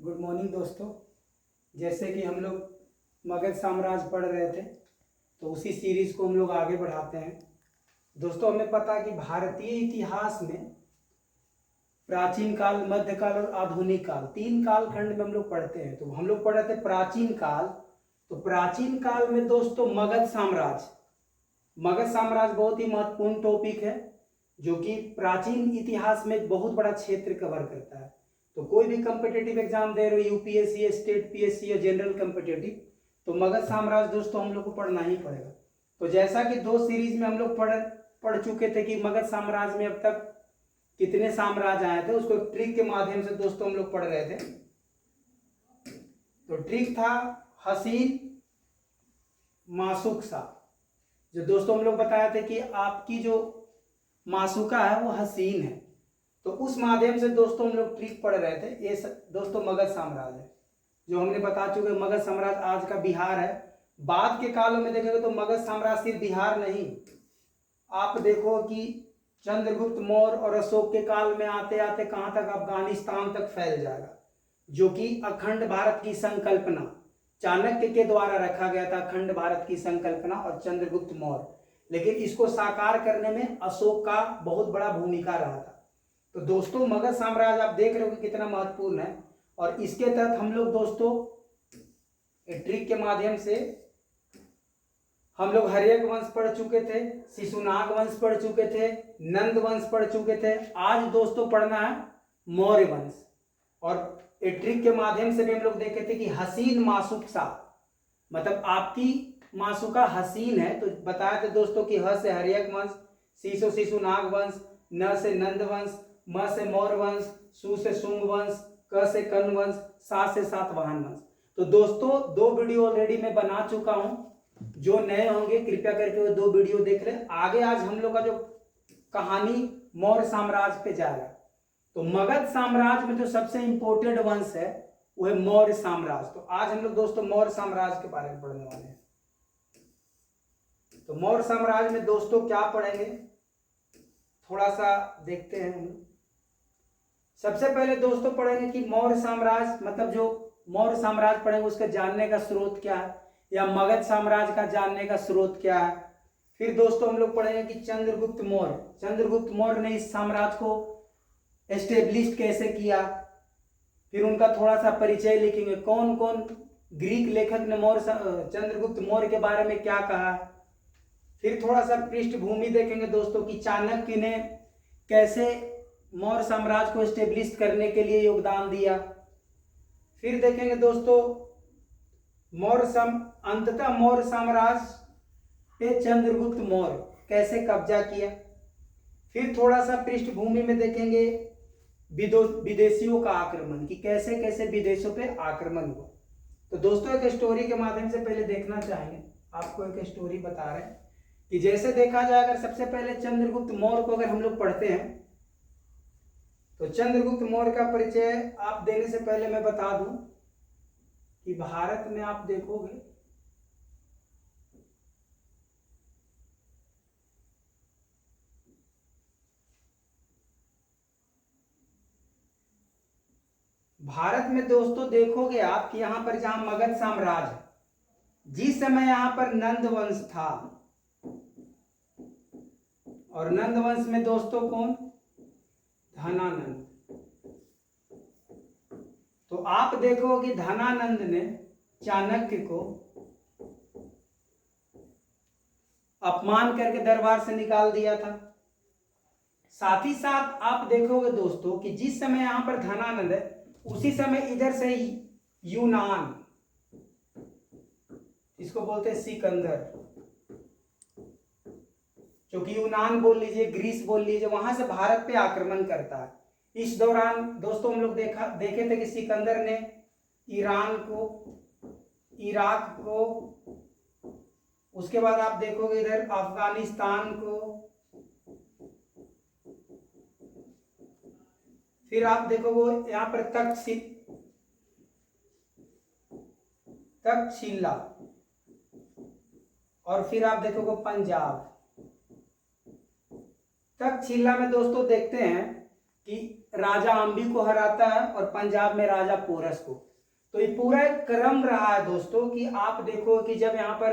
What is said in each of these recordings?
Good morning दोस्तों। जैसे कि हम लोग मगध साम्राज्य पढ़ रहे थे तो उसी सीरीज को हम लोग आगे बढ़ाते हैं। दोस्तों, हमें पता है कि भारतीय इतिहास में प्राचीन काल, मध्यकाल और आधुनिक काल, तीन कालखंड में हम लोग पढ़ते हैं। तो हम लोग पढ़ रहे थे प्राचीन काल। तो प्राचीन काल में दोस्तों मगध साम्राज्य बहुत ही महत्वपूर्ण टॉपिक है, जो कि प्राचीन इतिहास में एक बहुत बड़ा क्षेत्र कवर करता है। तो कोई भी कम्पिटेटिव एग्जाम दे रहे हो, यूपीएससी, स्टेट पीएससी या जनरल कम्पिटेटिव, तो मगध साम्राज्य दोस्तों हम लोग को पढ़ना ही पड़ेगा। तो जैसा कि दो सीरीज में हम लोग पढ़ चुके थे कि मगध साम्राज्य में अब तक कितने साम्राज्य आए थे, उसको ट्रिक के माध्यम से दोस्तों हम लोग पढ़ रहे थे। तो ट्रिक था हसीन माशुकसा, जो दोस्तों हम लोग बताया थे कि आपकी जो माशुका है वो हसीन है। तो उस माध्यम से दोस्तों हम लोग ट्रिक पढ़ रहे थे। ये दोस्तों मगध साम्राज्य है, जो हमने बता चुके। मगध साम्राज्य आज का बिहार है। बाद के कालों में देखेंगे तो मगध साम्राज्य सिर्फ बिहार नहीं, आप देखो कि चंद्रगुप्त मौर्य और अशोक के काल में आते आते कहां तक, अफगानिस्तान तक फैल जाएगा, जो कि अखंड भारत की संकल्पना चाणक्य के द्वारा रखा गया था। अखंड भारत की संकल्पना और चंद्रगुप्त मौर्य, लेकिन इसको साकार करने में अशोक का बहुत बड़ा भूमिका रहा था। तो दोस्तों मगध साम्राज्य आप देख रहे हो कि कितना महत्वपूर्ण है। और इसके तहत हम लोग दोस्तों ट्रिक के माध्यम से हम लोग हर्यक वंश पढ़ चुके थे, शिशुनाग वंश पढ़ चुके थे, नंद वंश पढ़ चुके थे। आज दोस्तों पढ़ना है मौर्य वंश। और ट्रिक के माध्यम से भी हम लोग देखे थे कि हसीन माशुकसा, मतलब आपकी माशुका हसीन है। तो बताया था दोस्तों कि ह से हर्यक वंश, शी से शिशुनाग वंश, न से नंद वंश, म से मौर्य वंश, सु से शुंग वंश, क से कर्ण वंश, सा से सातवाहन वंश। तो दोस्तों दो वीडियो ऑलरेडी मैं बना चुका हूं। जो नए होंगे कृपया करके वो दो वीडियो देख लें। आगे आज हम लोग का जो कहानी मौर्य साम्राज्य पे जाएगा। तो मगध साम्राज्य में जो सबसे इंपॉर्टेंट वंश है वो है मौर्य साम्राज्य। तो आज हम लोग दोस्तों मौर्य साम्राज्य के बारे में पढ़ने वाले हैं। तो मौर्य साम्राज्य में दोस्तों क्या पढ़ेंगे, थोड़ा सा देखते हैं हम। सबसे पहले दोस्तों पढ़ेंगे कि मौर्य साम्राज्य, मतलब जो मौर्य साम्राज्य पढ़ेंगे उसका जानने का स्रोत क्या है, या मगध साम्राज्य का जानने का स्रोत क्या है। फिर दोस्तों हम लोग पढ़ेंगे कि चंद्रगुप्त मौर्य ने इस साम्राज्य को एस्टेब्लिश कैसे किया। फिर उनका थोड़ा सा परिचय लिखेंगे, कौन कौन ग्रीक लेखक ने चंद्रगुप्त मौर्य के बारे में क्या कहा। फिर थोड़ा सा पृष्ठभूमि देखेंगे दोस्तों कि चाणक्य ने कैसे मौर्य साम्राज्य को एस्टेब्लिश करने के लिए योगदान दिया। फिर देखेंगे दोस्तों अंततः मौर्य साम्राज्य पे चंद्रगुप्त मौर्य कैसे कब्जा किया। फिर थोड़ा सा पृष्ठभूमि में देखेंगे विदेशियों का आक्रमण, कि कैसे कैसे विदेशों पे आक्रमण हुआ। तो दोस्तों एक स्टोरी के माध्यम से पहले देखना चाहेंगे, आपको एक स्टोरी बता रहे हैं कि जैसे देखा जाए, अगर सबसे पहले चंद्रगुप्त मौर्य को अगर हम लोग पढ़ते हैं तो चंद्रगुप्त मौर्य का परिचय आप देने से पहले मैं बता दूं कि भारत में आप देखोगे भारत में दोस्तों देखोगे आप कि यहां पर जहां मगध साम्राज्य, जिस समय यहां पर नंद वंश था, और नंद वंश में दोस्तों कौन, धनानंद। तो आप देखोगे धनानंद ने चाणक्य को अपमान करके दरबार से निकाल दिया था। साथ ही साथ आप देखोगे दोस्तों कि जिस समय यहां पर धनानंद है, उसी समय इधर से यूनान, इसको बोलते हैं सिकंदर, जो कि यूनान बोल लीजिए, ग्रीस बोल लीजिए, वहां से भारत पे आक्रमण करता है। इस दौरान दोस्तों हम लोग देखे थे कि सिकंदर ने ईरान को, इराक को, उसके बाद आप देखोगे इधर अफगानिस्तान को, फिर आप देखोगे यहां पर तक्षशिला, और फिर आप देखोगे पंजाब। तक्षशिला में दोस्तों देखते हैं कि राजा अंबी को हराता है और पंजाब में राजा पोरस को। तो ये पूरा एक क्रम रहा है दोस्तों कि आप देखो कि जब यहाँ पर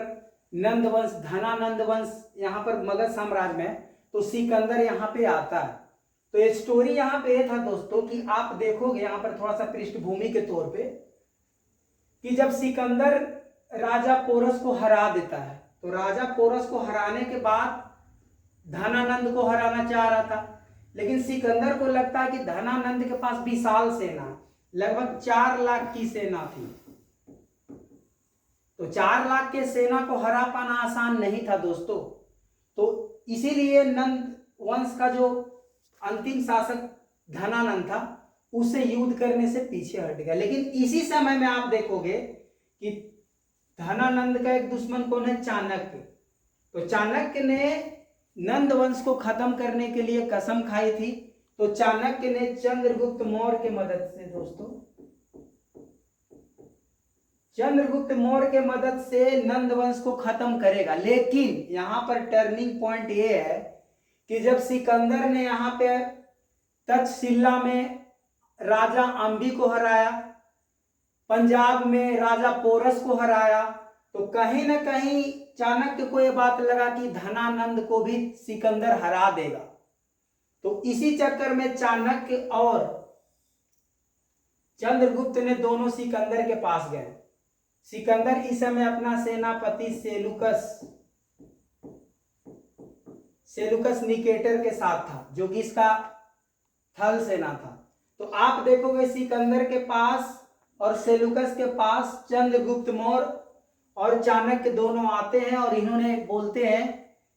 नंद वंश, धनानंद वंश यहाँ पर मगध साम्राज्य में, तो सिकंदर यहाँ पे आता है। तो ये स्टोरी यहाँ पे था दोस्तों कि आप देखोगे यहाँ पर थोड़ा सा पृष्ठभूमि के तौर पे कि जब सिकंदर राजा पोरस को हरा देता है, तो राजा पोरस को हराने के बाद धनानंद को हराना चाह रहा था, लेकिन सिकंदर को लगता है कि धनानंद के पास विशाल सेना, लगभग 4 लाख की सेना थी। तो 4 लाख के सेना को हरा पाना आसान नहीं था दोस्तों। तो इसीलिए नंद वंश का जो अंतिम शासक धनानंद था उससे युद्ध करने से पीछे हट गया। लेकिन इसी समय में आप देखोगे कि धनानंद का एक दुश्मन कौन है, चाणक्य। तो चाणक्य ने नंद वंश को खत्म करने के लिए कसम खाई थी। तो चाणक्य ने चंद्रगुप्त मौर्य के मदद से दोस्तों, चंद्रगुप्त मौर्य के मदद से नंद वंश को खत्म करेगा। लेकिन यहां पर टर्निंग पॉइंट ये है कि जब सिकंदर ने यहाँ पे तक्षशिला में राजा अंबी को हराया, पंजाब में राजा पोरस को हराया, तो कहीं ना कहीं चाणक्य को यह बात लगा कि धनानंद को भी सिकंदर हरा देगा। तो इसी चक्कर में चाणक्य और चंद्रगुप्त ने दोनों सिकंदर के पास गए। सिकंदर इस समय अपना सेनापति सेलुकस निकेटर के साथ था, जो कि इसका थल सेना था। तो आप देखोगे सिकंदर के पास और सेलुकस के पास चंद्रगुप्त मौर्य और चाणक्य दोनों आते हैं और इन्होंने बोलते हैं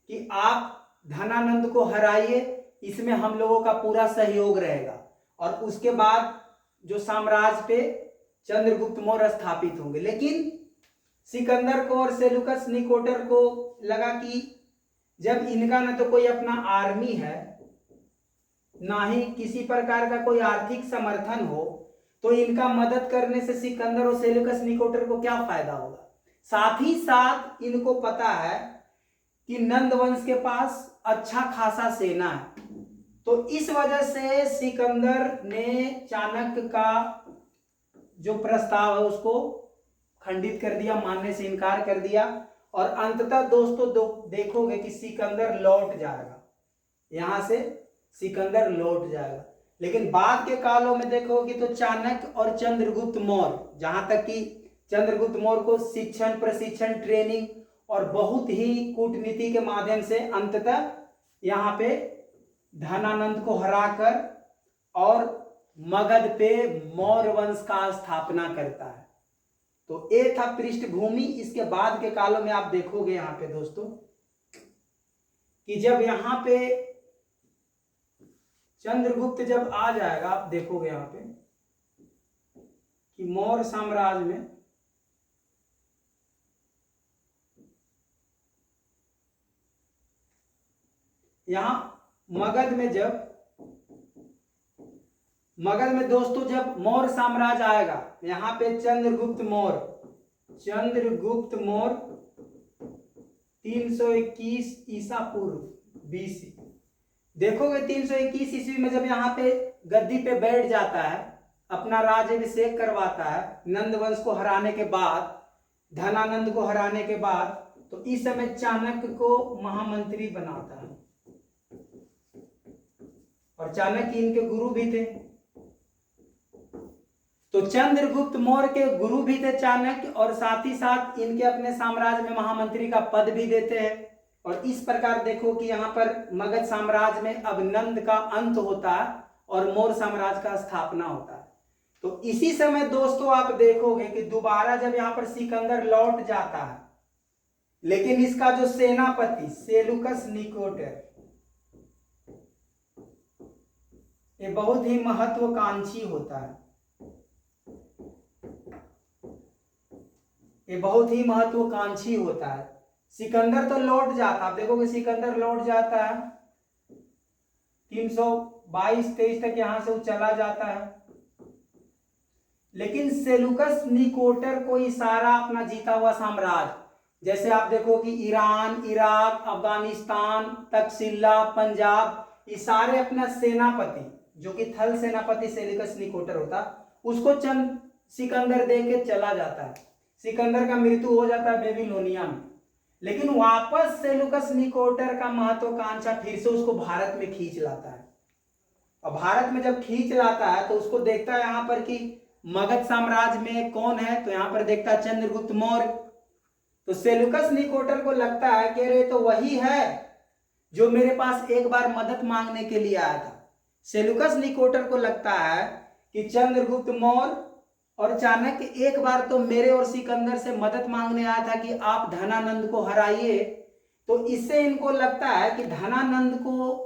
कि आप धनानंद को हराइए, इसमें हम लोगों का पूरा सहयोग रहेगा और उसके बाद जो साम्राज्य पे चंद्रगुप्त मौर्य स्थापित होंगे। लेकिन सिकंदर को और सेलुकस निकोटर को लगा कि जब इनका ना तो कोई अपना आर्मी है, ना ही किसी प्रकार का कोई आर्थिक समर्थन हो, तो इनका मदद करने से सिकंदर और सेलुकस निकोटर को क्या फायदा होगा। साथ ही साथ इनको पता है कि नंद वंश के पास अच्छा खासा सेना है। तो इस वजह से सिकंदर ने चाणक्य का जो प्रस्ताव है उसको खंडित कर दिया, मानने से इनकार कर दिया। और अंततः दोस्तों देखोगे कि सिकंदर लौट जाएगा, यहां से सिकंदर लौट जाएगा। लेकिन बाद के कालों में देखोगे तो चाणक्य और चंद्रगुप्त मौर्य, जहां तक कि चंद्रगुप्त मौर्य को शिक्षण, प्रशिक्षण, ट्रेनिंग और बहुत ही कूटनीति के माध्यम से अंततः यहाँ पे धनानंद को हराकर और मगध पे मौर्य वंश का स्थापना करता है। तो ये था पृष्ठभूमि। इसके बाद के कालों में आप देखोगे यहाँ पे दोस्तों कि जब यहाँ पे चंद्रगुप्त जब आ जाएगा, आप देखोगे यहाँ पे कि मौर्य साम्राज्य में यहां मगध में दोस्तों जब मौर्य साम्राज्य आएगा, यहाँ पे चंद्रगुप्त मौर्य 321 ईसा पूर्व BC, देखोगे 321 ईस्वी में जब यहाँ पे गद्दी पे बैठ जाता है, अपना राज्याभिषेक करवाता है नंद वंश को हराने के बाद, धनानंद को हराने के बाद, तो इस समय चाणक्य को महामंत्री बनाता है और चाणक्य इनके गुरु भी थे। तो चंद्रगुप्त मौर्य के गुरु भी थे चाणक्य, और साथ ही साथ इनके अपने साम्राज्य में महामंत्री का पद भी देते हैं। और इस प्रकार देखो कि यहाँ पर मगध साम्राज्य में अब नंद का अंत होता है और मौर्य साम्राज्य का स्थापना होता है। तो इसी समय दोस्तों आप देखोगे कि दोबारा जब यहाँ पर सिकंदर लौट जाता है, लेकिन इसका जो सेनापति सेलुकस निकोटर, ये बहुत ही महत्वाकांक्षी होता है, ये बहुत ही महत्वाकांक्षी होता है। सिकंदर तो लौट जाता, आप देखोगे सिकंदर लौट जाता है 322-23 तक यहां से वो चला जाता है। लेकिन सेलुकस निकोटर को सारा अपना जीता हुआ साम्राज्य, जैसे आप देखो कि ईरान, इराक, अफगानिस्तान, तक्षशिला, पंजाब, ये सारे अपना सेनापति जो कि थल सेनापति सेल्यूकस निकोटर होता, उसको चंद सिकंदर दे के चला जाता है। सिकंदर का मृत्यु हो जाता है बेबीलोनिया में। लेकिन वापस सेल्यूकस निकोटर का महत्वाकांक्षा फिर से उसको भारत में खींच लाता है। और भारत में जब खींच लाता है तो उसको देखता है यहाँ पर कि मगध साम्राज्य में कौन है, तो यहाँ पर देखता है चंद्रगुप्त मौर्य। तो सेल्यूकस निकोटर को लगता है कि अरे तो वही है जो मेरे पास एक बार मदद मांगने के लिए आया था। सेल्यूकस निकोटर को लगता है कि चंद्रगुप्त मौर्य और चाणक्य एक बार तो मेरे और सिकंदर से मदद मांगने आया था कि आप धनानंद को हराइए। तो इससे इनको लगता है कि धनानंद को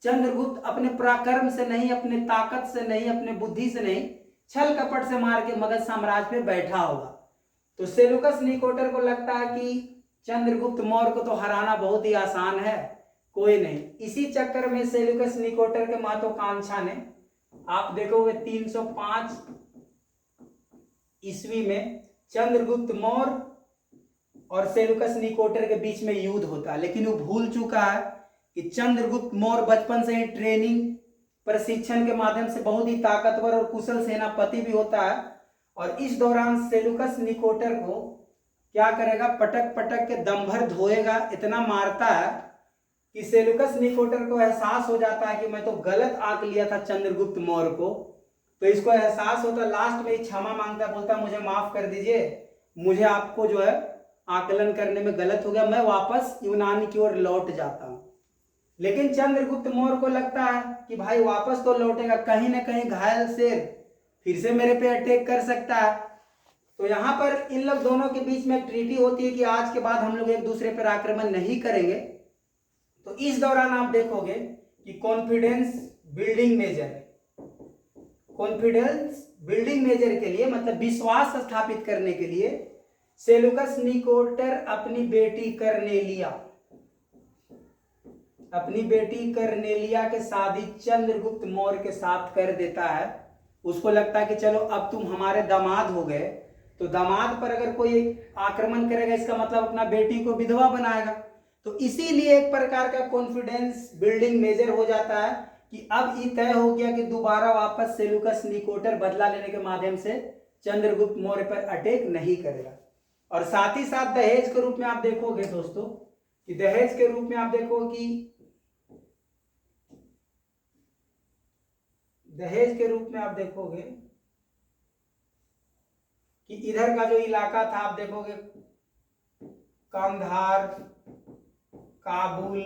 चंद्रगुप्त अपने पराक्रम से नहीं, अपने ताकत से नहीं, अपने बुद्धि से नहीं, छल कपट से मार के मगध साम्राज्य पे बैठा होगा। तो सेल्यूकस निकोटर को लगता है कि चंद्रगुप्त मौर्य को तो हराना बहुत ही आसान है, कोई नहीं। इसी चक्कर में सेल्यूकस निकोटर के महत्वाकांक्षा ने, आप देखोगे 305 ईस्वी में चंद्रगुप्त मौर्य और सेल्यूकस निकोटर के बीच में युद्ध होता है। लेकिन वो भूल चुका है कि चंद्रगुप्त मौर्य बचपन से ही ट्रेनिंग प्रशिक्षण के माध्यम से बहुत ही ताकतवर और कुशल सेनापति भी होता है। और इस दौरान सेल्यूकस निकोटर को क्या करेगा, पटक पटक के दम भर धोएगा, इतना मारता है कि सेल्यूकस निकोटर को एहसास हो जाता है कि मैं तो गलत आंक लिया था चंद्रगुप्त मौर्य को। तो इसको एहसास होता, लास्ट में क्षमा मांगता, बोलता मुझे माफ कर दीजिए, मुझे आपको जो है आकलन करने में गलत हो गया, मैं वापस यूनान की ओर लौट जाता हूं। लेकिन चंद्रगुप्त मौर्य को लगता है कि भाई वापस तो लौटेगा, कहीं ना कहीं घायल शेर फिर से मेरे पे अटैक कर सकता है। तो यहां पर इन लोग दोनों के बीच में ट्रीटी होती है कि आज के बाद हम लोग एक दूसरे पर आक्रमण नहीं करेंगे। तो इस दौरान आप देखोगे कि कॉन्फिडेंस बिल्डिंग मेजर है। कॉन्फिडेंस बिल्डिंग मेजर के लिए, मतलब विश्वास स्थापित करने के लिए, सेल्यूकस निकोटर अपनी बेटी कर्नेलिया के शादी चंद्रगुप्त मौर्य के साथ कर देता है। उसको लगता है कि चलो अब तुम हमारे दामाद हो गए, तो दामाद पर अगर कोई आक्रमण करेगा इसका मतलब अपना बेटी को विधवा बनाएगा। तो इसीलिए एक प्रकार का कॉन्फिडेंस बिल्डिंग मेजर हो जाता है कि अब ये तय हो गया कि दोबारा वापस सेल्यूकस निकोटर बदला लेने के माध्यम से चंद्रगुप्त मौर्य पर अटैक नहीं करेगा। और साथ ही साथ दहेज के रूप में आप देखोगे दोस्तों कि दहेज के रूप में आप देखो कि दहेज के रूप में आप देखोगे कि इधर का जो इलाका था आप देखोगे कंधार, काबुल,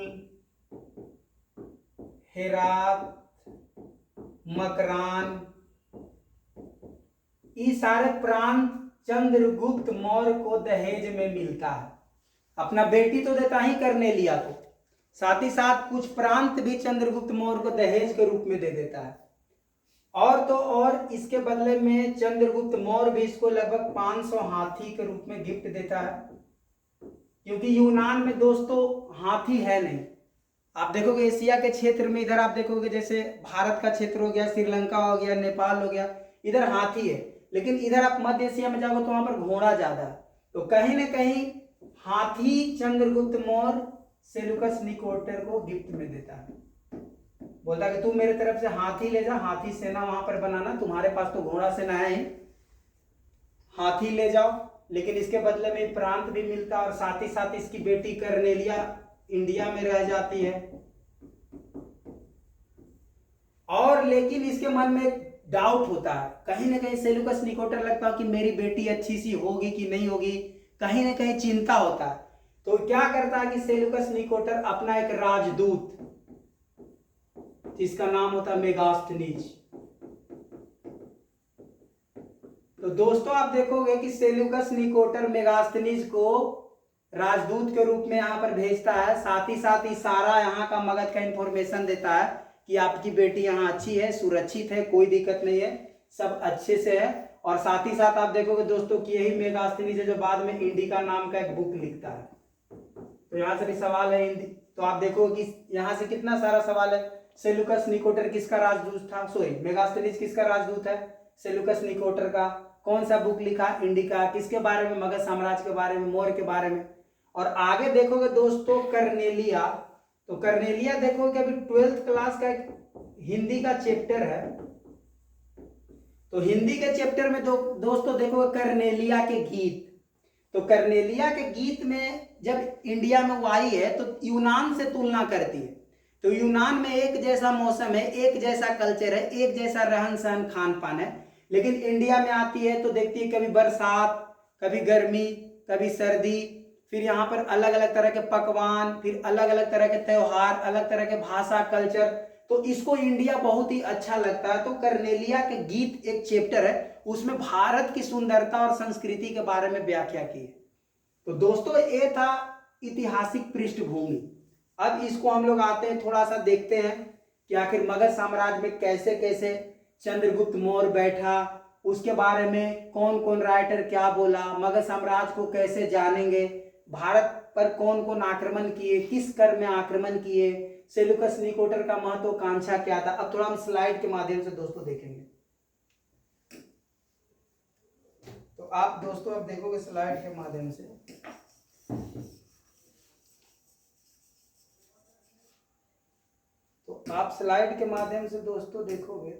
हेरात, मकरान, ये सारे प्रांत चंद्रगुप्त मौर्य को दहेज में मिलता है। अपना बेटी तो देता ही कर्नेलिया को, साथ ही साथ कुछ प्रांत भी चंद्रगुप्त मौर्य को दहेज के रूप में दे देता है। और तो और इसके बदले में चंद्रगुप्त मौर्य भी इसको लगभग 500 हाथी के रूप में गिफ्ट देता है, क्योंकि यूनान में दोस्तों हाथी है नहीं। आप देखोगे एशिया के क्षेत्र में, इधर आप देखोगे जैसे भारत का क्षेत्र हो गया, श्रीलंका हो गया, नेपाल हो गया, इधर हाथी है। लेकिन इधर आप मध्य एशिया में जाओगे तो वहां पर घोड़ा ज्यादा है। तो कहीं ना कहीं हाथी चंद्रगुप्त मौर्य सेल्यूकस निकोटर को गिफ्ट में देता है, बोलता है कि तू मेरे तरफ से हाथी ले जा, हाथी सेना वहां पर बनाना, तुम्हारे पास तो घोड़ा सेना है ही, हाथी ले जाओ। लेकिन इसके बदले में प्रांत भी मिलता है और साथ ही साथ इसकी बेटी कर्नेलिया इंडिया में रह जाती है। और लेकिन इसके मन में डाउट होता है, कहीं ना कहीं सेल्यूकस निकोटर लगता है कि मेरी बेटी अच्छी सी होगी कि नहीं होगी, कहीं ना कहीं चिंता होता है। तो क्या करता है कि सेल्यूकस निकोटर अपना एक राजदूत, जिसका नाम होता है मेगास्थनीज। तो दोस्तों आप देखोगे कि सेल्यूकस निकोटर मेगास्थनीज को राजदूत के रूप में यहां पर भेजता है। साथ ही साथ इशारा यहाँ का मगध का इंफॉर्मेशन देता है कि आपकी बेटी यहाँ अच्छी है, सुरक्षित है, कोई दिक्कत नहीं है, सब अच्छे से है। और साथ ही साथ आप देखोगे दोस्तों कि यही मेगास्थनीज है जो बाद में इंडिका नाम का एक बुक लिखता है। तो यहाँ से भी सवाल है, तो आप देखो कि यहाँ से कितना सारा सवाल है। सेल्यूकस निकोटर किसका राजदूत था, सॉरी मेगास्थनीज किसका राजदूत है, सेल्यूकस निकोटर का। कौन सा बुक लिखा, इंडिका। किसके बारे में, मगध साम्राज्य के बारे में, मौर्य के बारे में। और आगे देखोगे दोस्तों कर्नेलिया, तो कर्नेलिया देखोगे अभी 12th क्लास का एक हिंदी का चैप्टर है। तो हिंदी के चैप्टर में दोस्तों देखो कर्नेलिया के गीत। तो कर्नेलिया के गीत में जब इंडिया में वो आई है तो यूनान से तुलना करती है। तो यूनान में एक जैसा मौसम है, एक जैसा कल्चर है, एक जैसा रहन सहन खान पान है, लेकिन इंडिया में आती है तो देखती है कभी बरसात, कभी गर्मी, कभी सर्दी, फिर यहाँ पर अलग अलग तरह के पकवान, फिर अलग अलग तरह के त्योहार, अलग तरह के भाषा, कल्चर। तो इसको इंडिया बहुत ही अच्छा लगता है। तो कर्नेलिया के गीत एक चैप्टर है, उसमें भारत की सुंदरता और संस्कृति के बारे में व्याख्या की है। तो दोस्तों ये था ऐतिहासिक पृष्ठभूमि। अब इसको हम लोग आते हैं, थोड़ा सा देखते हैं कि आखिर मगध साम्राज्य में कैसे कैसे चंद्रगुप्त मौर्य बैठा, उसके बारे में कौन कौन राइटर क्या बोला, मगध साम्राज्य को कैसे जानेंगे, भारत पर कौन कौन आक्रमण किए, किस कर में आक्रमण किए, सेल्यूकस निकोटर का महत्वाकांक्षा क्या था। अब थोड़ा हम स्लाइड के माध्यम से दोस्तों देखेंगे। तो आप दोस्तों अब देखोगे स्लाइड के माध्यम से। तो आप स्लाइड के माध्यम से दोस्तों देखोगे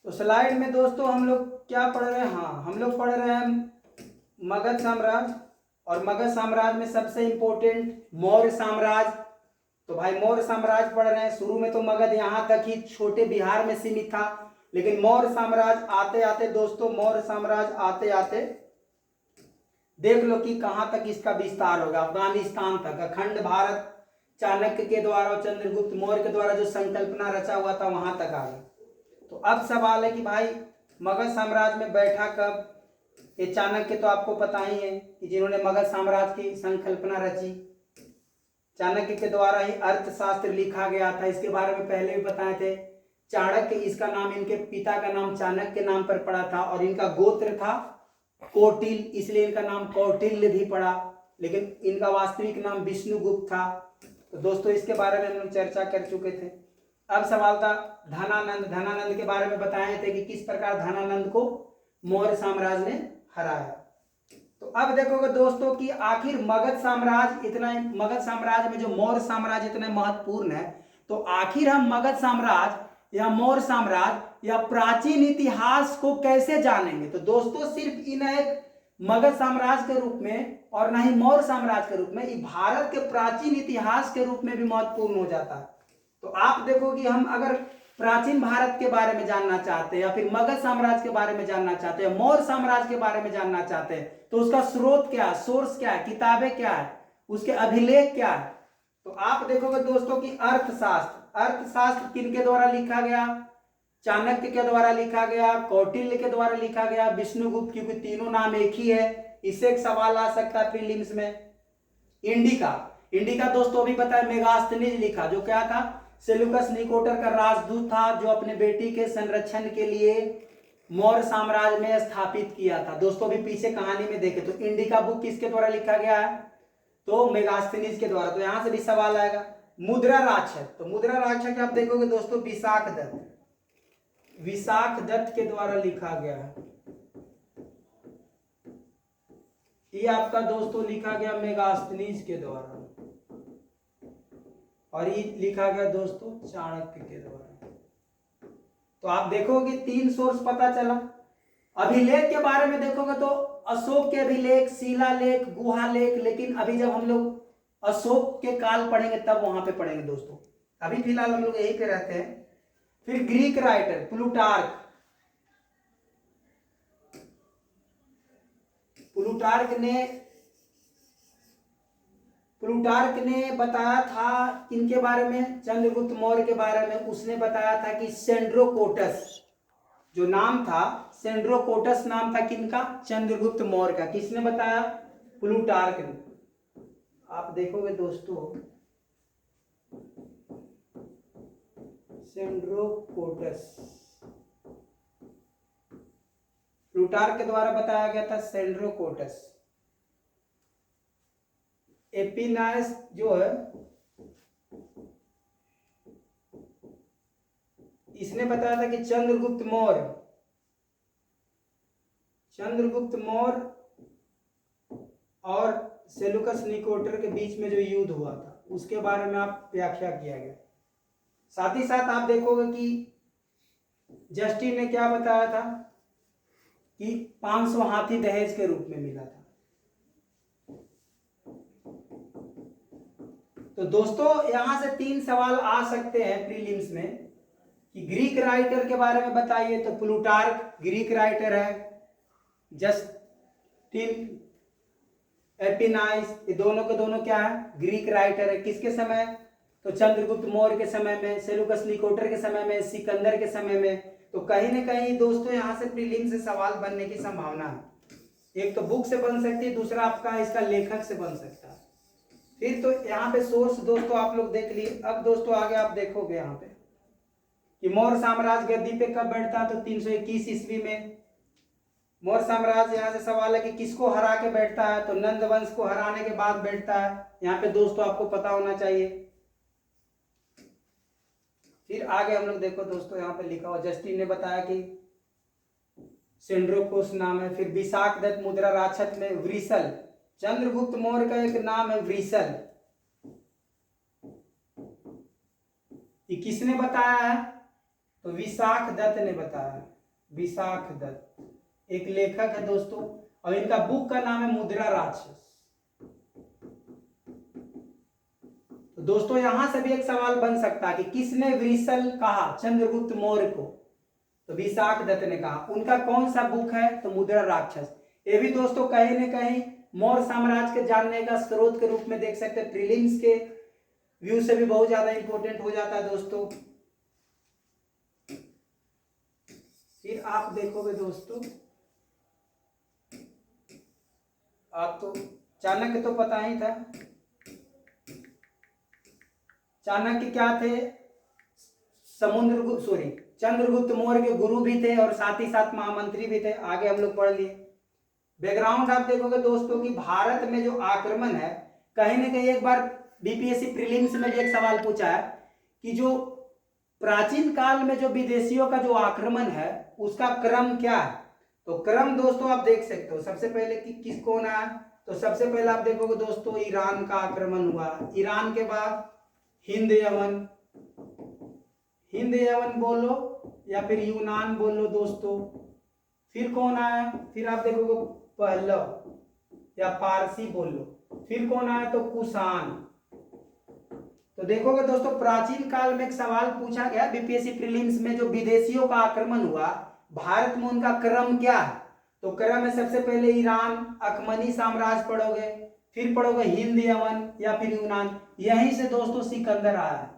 तो स्लाइड में दोस्तों हम लोग क्या पढ़ रहे हैं, हाँ हम लोग पढ़ रहे हैं मगध साम्राज्य। और मगध साम्राज्य में सबसे इंपॉर्टेंट मौर्य साम्राज्य। तो भाई मौर्य साम्राज्य पढ़ रहे हैं। शुरू में तो मगध यहाँ तक ही छोटे बिहार में सीमित था, लेकिन मौर्य साम्राज्य आते आते दोस्तों, मौर्य साम्राज्य आते आते देख लो कि कहां तक इसका विस्तार होगा, अफगानिस्तान तक, अखंड भारत चाणक्य के द्वारा और चंद्रगुप्त मौर्य के द्वारा जो संकल्पना रचा हुआ था वहां तक आ गया। तो अब सवाल है कि भाई मगध साम्राज्य में बैठा कब। ये चाणक्य तो आपको पता ही है कि जिन्होंने मगध साम्राज्य की संकल्पना रची, चाणक्य के द्वारा ही अर्थशास्त्र लिखा गया था। इसके बारे में पहले भी बताए थे। चाणक्य, इसका नाम इनके पिता का नाम चाणक्य के नाम पर पड़ा था और इनका गोत्र था कौटिल, इसलिए इनका नाम कौटिल्य भी पड़ा, लेकिन इनका वास्तविक नाम विष्णुगुप्त था। तो दोस्तों इसके बारे में हम लोग चर्चा कर चुके थे। अब सवाल था धनानंद। धनानंद के बारे में बताए थे कि किस प्रकार धनानंद को मौर्य साम्राज्य ने हराया। तो अब देखोगे दोस्तों कि आखिर मगध साम्राज्य में जो मौर्य साम्राज्य इतना महत्वपूर्ण है, तो आखिर हम मगध साम्राज्य या मौर्य साम्राज्य या प्राचीन इतिहास को कैसे जानेंगे। तो दोस्तों सिर्फ इन एक मगध साम्राज्य के रूप में और ना ही मौर्य साम्राज्य के रूप में, ये भारत के प्राचीन इतिहास के रूप में भी महत्वपूर्ण हो जाता है। तो आप देखो कि हम अगर प्राचीन भारत के बारे में जानना चाहते हैं या फिर मगध साम्राज्य के बारे में जानना चाहते हैं, मौर्य साम्राज्य के बारे में जानना चाहते हैं, तो उसका स्रोत क्या है, सोर्स क्या है, किताबें क्या है, उसके अभिलेख क्या है। तो आप देखोगे दोस्तों कि अर्थशास्त्र किनके द्वारा लिखा गया, चाणक्य के द्वारा लिखा गया, कौटिल्य के द्वारा लिखा गया, विष्णुगुप्त, क्योंकि तीनों नाम एक ही है। इससे एक सवाल आ सकता है प्रीलिम्स में। इंडिका दोस्तों अभी पता है मेगास्थनीज लिखा, जो क्या था, सेल्यूकस निकोटर का राजदूत था, जो अपने बेटी के संरक्षण के लिए मौर्य साम्राज्य में स्थापित किया था। दोस्तों अभी पीछे कहानी में देखे तो इंडिका बुक किसके द्वारा लिखा गया है, तो मेगास्थनीज के द्वारा। तो यहां से भी सवाल आएगा। मुद्रा राक्षस, तो मुद्रा राक्षस आप देखोगे दोस्तों विशाख दत्त के द्वारा लिखा गया है। ये आपका दोस्तों लिखा गया मेगास्थनीज के द्वारा, और ये लिखा गया दोस्तों चाणक्य के द्वारा। तो आप देखोगे 3 सोर्स पता चला। अभिलेख के बारे में देखोगे तो अशोक के अभिलेख, शिलालेख, गुहालेख, लेकिन अभी जब हम लोग अशोक के काल पढ़ेंगे तब वहां पे पढ़ेंगे दोस्तों, अभी फिलहाल हम लोग यहीं पे रहते हैं। फिर ग्रीक राइटर प्लूटार्क ने बताया था इनके बारे में, चंद्रगुप्त मौर्य के बारे में। उसने बताया था कि सेंड्रोकोटस जो नाम था, सेंड्रोकोटस नाम था किनका, चंद्रगुप्त मौर्य का। किसने बताया, प्लूटार्क ने। आप देखोगे दोस्तों सेंड्रोकोटस प्लूटार्क के द्वारा बताया गया था, सेंड्रोकोटस। एपिनास जो है इसने बताया था कि चंद्रगुप्त मौर्य और सेलुकस निकोटर के बीच में जो युद्ध हुआ था उसके बारे में आप व्याख्या किया गया। साथ ही साथ आप देखोगे कि जस्टिन ने क्या बताया था कि 500 हाथी दहेज के रूप में मिला था। तो दोस्तों यहां से 3 सवाल आ सकते हैं प्रीलिम्स में कि ग्रीक राइटर के बारे में बताइए, तो प्लूटार्क ग्रीक राइटर है, जस्टिन एपिनाइस, ये दोनों के दोनों क्या है, ग्रीक राइटर है। किसके समय, तो चंद्रगुप्त मौर्य के समय में, सेलुकस निकोटर के समय में, सिकंदर के समय में। तो कहीं ना कहीं दोस्तों यहाँ से प्रीलिम से सवाल बनने की संभावना है। एक तो बुक से बन सकती है, दूसरा आपका इसका लेखक से बन सकता है। फिर तो यहाँ पे सोर्स दोस्तों आप लोग देख लिए। अब दोस्तों आगे आप देखोगे यहाँ पे कि मौर्य साम्राज्य गद्दी पे कब बैठता, तो 321 ईस्वी में मौर्य साम्राज्य। यहाँ से सवाल है कि किसको हरा के बैठता है, तो नंद वंश को हराने के बाद बैठता है। यहाँ पे दोस्तों आपको पता होना चाहिए। फिर आगे हम लोग देखो दोस्तों, यहाँ पे लिखा हुआ जस्टिन ने बताया कि सेंड्रोकोस नाम है। फिर विशाख दत्त मुद्रा राक्षस में वृषल, चंद्रगुप्त मौर्य का एक नाम है वृषल, ये किसने बताया है, तो विशाख दत्त ने बताया। विशाख दत्त एक लेखक है दोस्तों, और इनका बुक का नाम है मुद्रा राक्षस। तो दोस्तों यहां से भी एक सवाल बन सकता है कि किसने वृषल कहा चंद्रगुप्त मौर्य को, तो विशाख दत्त ने कहा। उनका कौन सा बुक है, तो मुद्रा राक्षस। ये भी दोस्तों कहीं ना कहीं मौर्य साम्राज्य के जानने का स्रोत के रूप में देख सकते हैं। प्रीलिम्स के व्यू से भी बहुत ज्यादा इंपॉर्टेंट हो जाता है दोस्तों। फिर आप देखोगे दोस्तों, आप तो चाणक्य तो पता ही था। चाणक्य क्या थे, चंद्रगुप्त मौर्य के गुरु भी थे और साथ ही साथ महामंत्री भी थे। आगे हम लोग पढ़ लिए। बैकग्राउंड आप देखोगे दोस्तों कि भारत में जो आक्रमण है, कहीं ना कहीं एक बार बीपीएससी प्रीलिम्स में भी एक सवाल पूछा है कि जो प्राचीन काल में जो विदेशियों का जो आक्रमण है उसका क्रम क्या है। तो क्रम दोस्तों आप देख सकते हो। सबसे पहले कि किस कौन आया, तो सबसे पहले आप देखोगे दोस्तों ईरान का आक्रमण हुआ। ईरान के बाद हिंद यवन बोलो या फिर यूनान बोलो दोस्तों। फिर कौन आया, फिर आप देखोगे पहलव या पारसी बोलो। फिर कौन आया, तो कुषाण। तो देखोगे दोस्तों प्राचीन काल में एक सवाल पूछा गया बीपीएससी प्रीलिम्स में, जो विदेशियों का आक्रमण हुआ भारत में उनका क्रम क्या है। तो क्रम है सबसे पहले ईरान, अखमनी साम्राज्य पढ़ोगे, फिर पढ़ोगे हिंद यवन या फिर यूनान। यहीं से दोस्तों सिकंदर आया है।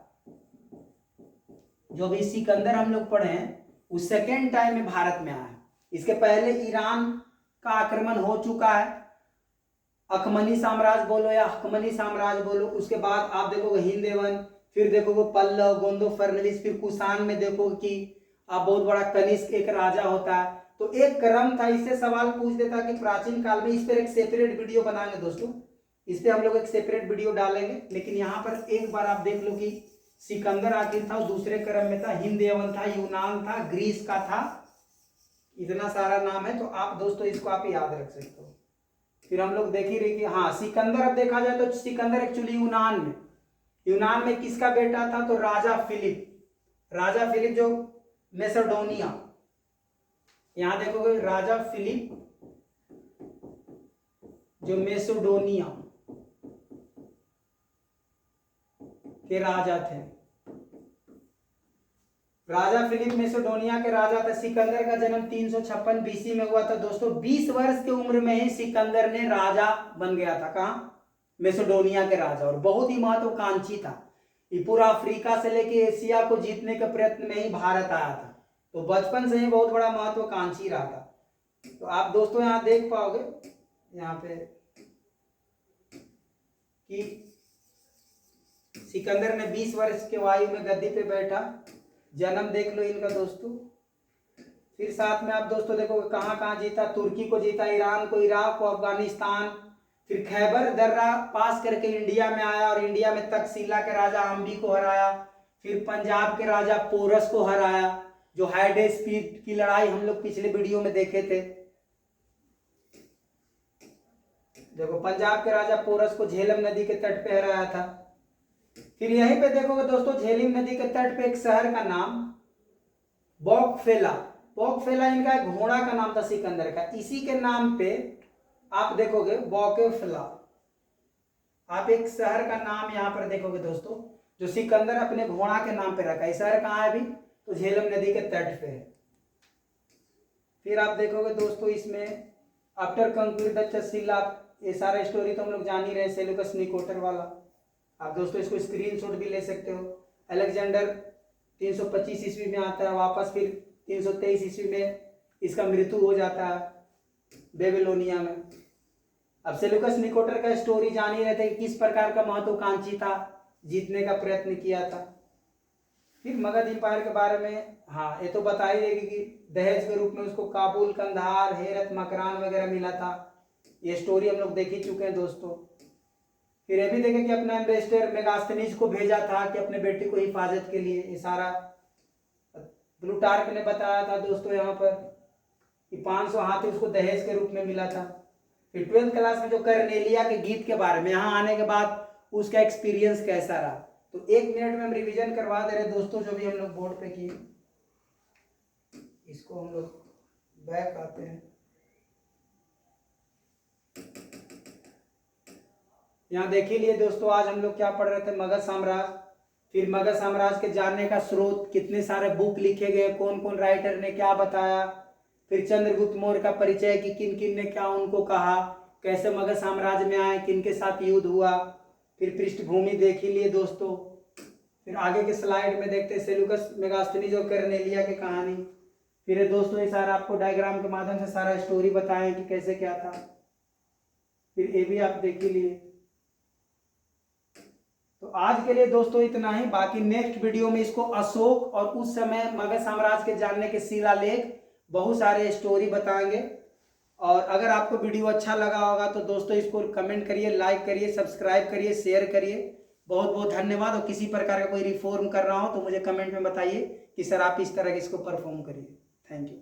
जो भी सिकंदर हम लोग पढ़े हैं वो सेकेंड टाइम में भारत में आया है। इसके पहले ईरान का आक्रमण हो चुका है, अखमनी साम्राज्य बोलो या अखमनी साम्राज्य बोलो। उसके बाद आप देखोगे हिंद यवन, फिर देखोगे पल्लव, गोंदो फर्नलिस, फिर कुषाण में देखोगे कि आप बहुत बड़ा कनिष्क एक राजा होता है। तो एक क्रम था। इससे सवाल पूछ देता कि प्राचीन काल में। इस पर एक सेपरेट वीडियो बनाएंगे दोस्तों, इस पे हम लोग एक सेपरेट वीडियो डालेंगे। लेकिन यहाँ पर एक बार आप देख लो कि सिकंदर आखिर था, दूसरे क्रम में था, हिंद यवन था, यूनान था, ग्रीस का था। इतना सारा नाम है, तो आप दोस्तों इसको आप याद रख सकते हो। फिर हम लोग देख ही रहे कि हाँ सिकंदर, अब देखा जाए तो सिकंदर एक्चुअली यूनान में किसका बेटा था, तो राजा फिलिप जो मैसेडोनिया, यहां देखोगे राजा फिलिप जो मैसेडोनिया के राजा थे। राजा फिलिप मैसेडोनिया के राजा थे। सिकंदर का जन्म 356 बीसी में हुआ था दोस्तों। 20 वर्ष की उम्र में ही सिकंदर ने राजा बन गया था। कहाँ, मैसेडोनिया के राजा, और बहुत ही महत्वाकांक्षी था। ये पूरा अफ्रीका से लेके एशिया को जीतने के प्रयत्न में ही भारत आया था। तो बचपन से ही बहुत बड़ा महत्वाकांक्षी रहा था। तो आप दोस्तों यहाँ देख पाओगे यहाँ पे कि सिकंदर ने 20 वर्ष के आयु में गद्दी पे बैठा। जन्म देख लो इनका दोस्तों। फिर साथ में आप दोस्तों देखोगे कहाँ कहाँ जीता, तुर्की को जीता, ईरान को, इराक को, अफगानिस्तान। फिर खैबर दर्रा पास करके इंडिया में आया और इंडिया में तक्षशिला के राजा अम्बी को हराया। फिर पंजाब के राजा पोरस को हराया, जो हाइडेस्पीड की लड़ाई हम लोग पिछले वीडियो में देखे थे। देखो पंजाब के राजा पोरस को झेलम नदी के तट पे हराया था। फिर यहीं पे देखोगे दोस्तों, झेलम नदी के तट पे एक शहर का नाम बॉकफेला, बॉकफेला इनका एक घोड़ा का नाम था सिकंदर का, इसी के नाम पे आप देखोगे बॉकफेला, आप एक शहर का नाम यहाँ पर देखोगे दोस्तों, जो सिकंदर अपने घोड़ा के नाम पे रखा है। शहर कहाँ है अभी? तो झेलम नदी के तट पे है। फिर आप देखोगे दोस्तों इसमें आफ्टर कंक्लूड द तहसील, ये सारा स्टोरी तो हम लोग जान ही रहे, सेल्यूकस निकोटर वाला। आप दोस्तों इसको स्क्रीनशॉट भी ले सकते हो। अलेक्जेंडर 325 ईस्वी में आता है वापस, फिर 323 ईस्वी में इसका मृत्यु हो जाता है बेबीलोनिया में। अब सेल्यूकस निकोटर का स्टोरी जान ही रहे थे कि किस प्रकार का महत्वाकांक्षी था, जीतने का प्रयत्न किया था। फिर मगध एम्पायर के बारे में हाँ ये तो बता ही देगी कि दहेज के रूप में उसको काबुल, कंधार, हेरत, मकरान वगैरह मिला था। ये स्टोरी हम लोग देख ही चुके हैं दोस्तों। फिर ये भी देखें कि अपना एम्बेसडर मेगास्थनीज को भेजा था कि अपने बेटे को हिफाजत के लिए। ये सारा प्लूटार्क ने बताया था दोस्तों यहाँ पर कि 500 हाथी उसको दहेज के रूप में मिला था। फिर 12th क्लास में जो कर्नेलिया के गीत के बारे में, यहाँ आने के बाद उसका एक्सपीरियंस कैसा रहा, तो 1 मिनट में हम रिवीजन करवा दे रहे दोस्तों जो भी हम लोग बोर्ड पे किए। इसको हम लोग बैक आते हैं, यहाँ देख ही लिए दोस्तों आज हम लोग क्या पढ़ रहे थे, मगध साम्राज्य। फिर मगध साम्राज्य के जानने का स्रोत, कितने सारे बुक लिखे गए, कौन कौन राइटर ने क्या बताया। फिर चंद्रगुप्त मौर्य का परिचय कि किन किन ने क्या उनको कहा, कैसे मगध साम्राज्य में आए, किन के साथ युद्ध हुआ। फिर पृष्ठभूमि देख ही लिए दोस्तों। फिर आगे के स्लाइड में देखते हैं सेल्यूकस, मेगास्थनीज और कर्नेलिया की कहानी। फिर दोस्तों ये सारा आपको डायग्राम के माध्यम से सारा स्टोरी बताएं कि कैसे क्या था। फिर ये भी आप देख ही लिए। तो आज के लिए दोस्तों इतना ही, बाकी नेक्स्ट वीडियो में इसको अशोक और उस समय मगध साम्राज्य के जानने के शिलालेख, बहुत सारे स्टोरी बताएंगे। और अगर आपको वीडियो अच्छा लगा होगा तो दोस्तों इसको कमेंट करिए, लाइक करिए, सब्सक्राइब करिए, शेयर करिए। बहुत बहुत धन्यवाद। और किसी प्रकार का कोई रिफॉर्म कर रहा हो तो मुझे कमेंट में बताइए कि सर आप इस तरह इसको परफॉर्म करिए। Thank you.